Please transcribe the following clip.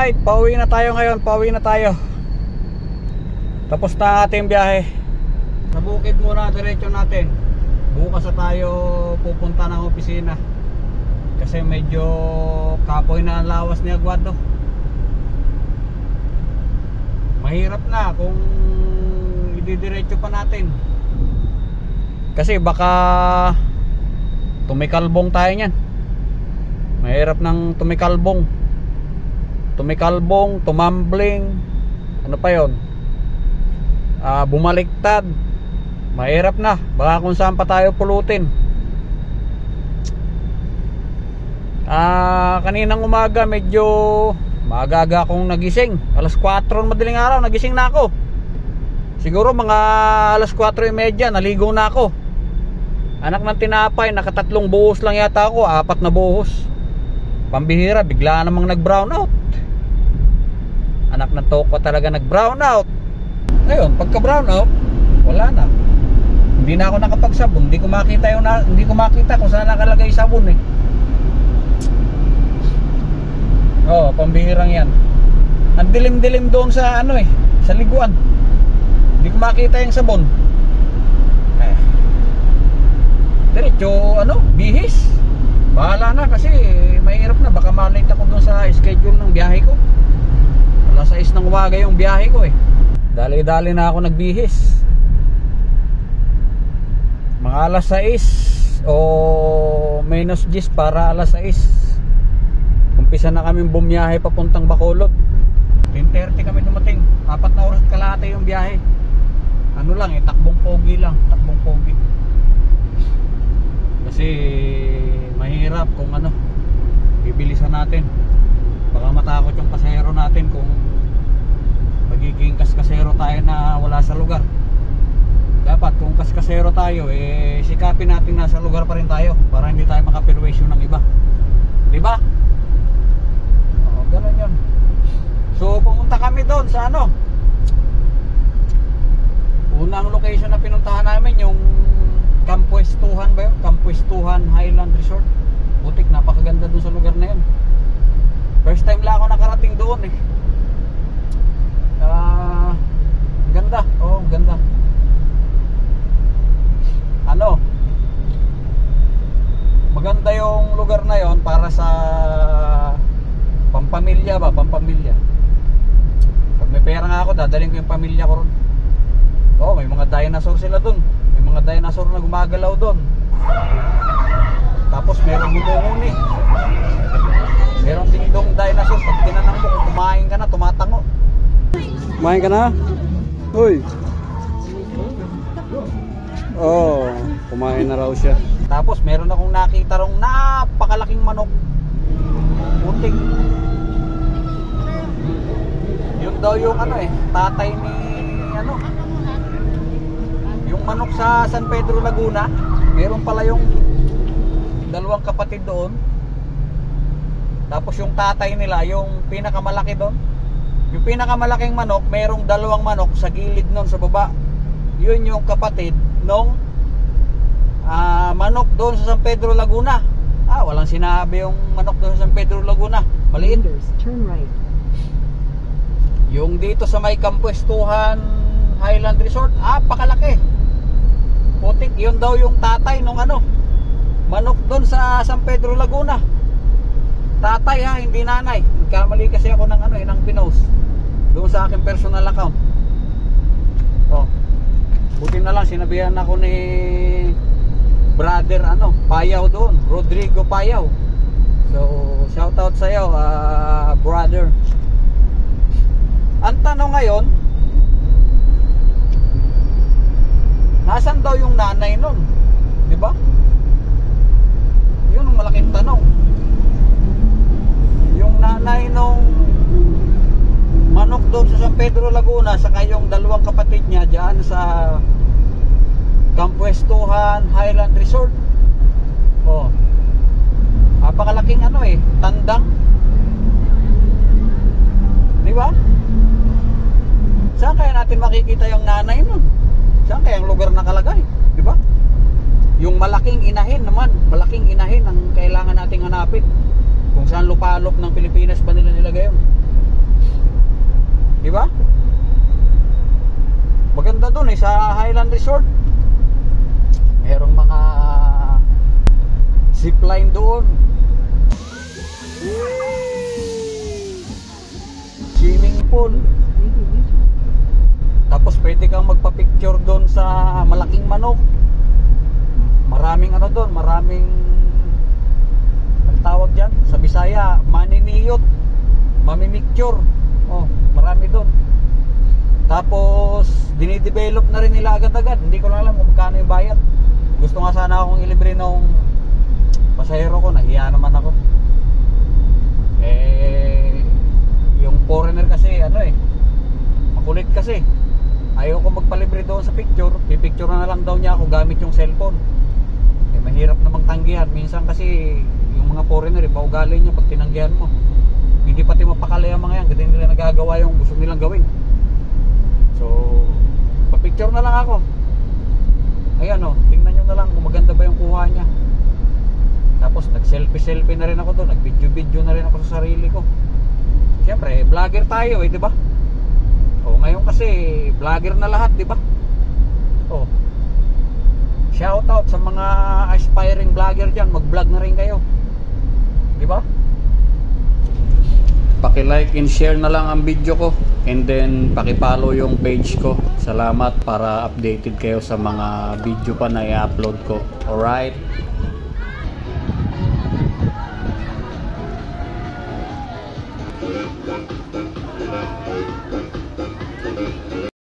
Alright, pauwi na tayo ngayon. Pauwi na tayo. Tapos na ating biyahe. Sa bukid muna, diretso natin. Bukas na tayo pupunta ng opisina. Kasi medyo kapoy na ang lawas ni Aguado. Mahirap na kung ididiretso pa natin. Kasi baka tumikalbong tayo niyan. Mahirap ng tumikalbong. Tumikalbong, tumambling, ano pa yon? Bumaliktad. Mahirap na. Baka kung saan pa tayo pulutin. Kaninang umaga medyo maaga-aga akong nagising. Alas 4 madaling araw nagising na ako. Siguro mga alas 4:30 naligo na ako. Anak ng tinapay, nakatatlong buhos lang yata ako, 4 na buhos. Pambihira, bigla namang nag-brown out. Anak ng toko talaga nag-brown out. Ngayon, pagka brown out, wala na. Hindi na ako nakapagsabon. Hindi ko makita kung saan nakalagay sabon eh. Oh, pambihirang yan. Ang dilim-dilim doon sa ano eh, sa liguan. Hindi ko makita yung sabon. Diretso bihis. Bahala na kasi mahirap na, baka malate ako doon sa schedule ng biyahe ko. Alas 6 ng umaga yung biyahe ko eh. Dali-dali na ako nagbihis. Mga alas 6 o minus 10 para alas 6. Umpisa na kaming bumiyahe papuntang Bacolod. 10:30 kami dumating. 4 na oras at kalahati yung biyahe. Ano lang eh, takbong pogi lang. Takbong pogi. Kasi mahirap kung bibilisan natin. Baka matakot yung pasahero natin kung magiging kaskasero tayo na wala sa lugar. Dapat kung kaskasero tayo sikapin natin nasa lugar pa rin tayo para hindi tayo makapirwisyo ng iba. Diba? Ganun yun. So pumunta kami doon sa unang location na pinuntahan namin, yung Campuestuhan ba yun? Campuestuhan Highland Resort. Butik, napakaganda doon sa lugar na yun. First time lang ako nakarating doon eh. Ganda. Oh, ganda. Maganda yung lugar na yon para sa pampamilya ba? Pampamilya. Pag may pera nga ako, dadaling ko yung pamilya ko ron. Oh, may mga dinosaur sila dun. May mga dinosaur na gumagalaw dun. Tapos meron humuhuni. Meron ding dong dinosaur. Pag tinanong mo, kumain ka na, tumatango. Kumain ka na? Uy. Oh, kumain na raw siya. Tapos meron akong nakita rong napakalaking manok. Putik. Yun daw yung tatay ni yung manok sa San Pedro Laguna. Meron pala yung dalawang kapatid doon. Tapos yung tatay nila, yung pinakamalaki doon, yung pinakamalaking manok, merong dalawang manok sa gilid nun sa baba. Yun yung kapatid nung manok doon sa San Pedro Laguna. Walang sinabi yung manok doon sa San Pedro Laguna. Maliit. Turn right. Yung dito sa may Campuestuhan Highland Resort, pakalaki. Putik, yun daw yung tatay nung manok doon sa San Pedro Laguna. Tatay hindi nanay. Nagkamali kasi ako ng pinost doon sa aking personal account. Oh. Buti na lang sinabihan ako ni brother Payaw doon, Rodrigo Payaw. So shout out sa iyo, brother. Ang tanong ngayon, nasan daw yung nanay nun? 'Di ba? Yun ang malaking tanong. Yung nanay nung manok doon sa San Pedro Laguna, saka yung dalawang kapatid niya diyan sa Campuestuhan Highland Resort. Oh. Napakalaking tandang. Di ba? Saan kaya natin makikita yung nanay nun? Saan kaya ang lugar nakalagay? Di ba? Yung malaking inahin naman, malaking inahin ang kailangan nating hanapin. Kung saan lupalop ng Pilipinas ba nila nilagay yun? Di ba? Maganda doon eh sa Highland Resort. Merong mga zipline doon. Swimming pool. Tapos pwede kang magpa-picture doon sa malaking manok. Maraming ano doon, maraming ang tawag diyan sa Bisaya, maniniyot, mamimicture. Oh, marami doon. Tapos dinidevelop na rin nila agad-agad. Hindi ko lang alam kung magkano yung bayad. Gusto nga sana akong ilibre nung pasahero ko, nahiya naman ako. Yung foreigner kasi ano makulit kasi. Ayaw ko magpalibre doon sa picture. Pipicture na lang daw niya ako gamit yung cellphone. Mahirap namang tanggihan. Minsan kasi yung mga foreigner, paugali niya pag tinanggihan mo. Hindi pati mapakali ang mga yan. Hindi nila nagagawa yung gusto nilang gawin. So, papicture na lang ako. Ayan tingnan nyo na lang kung maganda ba yung kuha niya. Tapos nag-selfie na rin ako doon. Nag-video na rin ako sa sarili ko. Siyempre, vlogger tayo diba? Ngayon kasi vlogger na lahat, di ba? Shout out sa mga aspiring vlogger diyan, mag-vlog na rin kayo. Di ba? Paki-like and share na lang ang video ko, and then paki-follow yung page ko. Salamat, para updated kayo sa mga video pa na i-upload ko. Alright?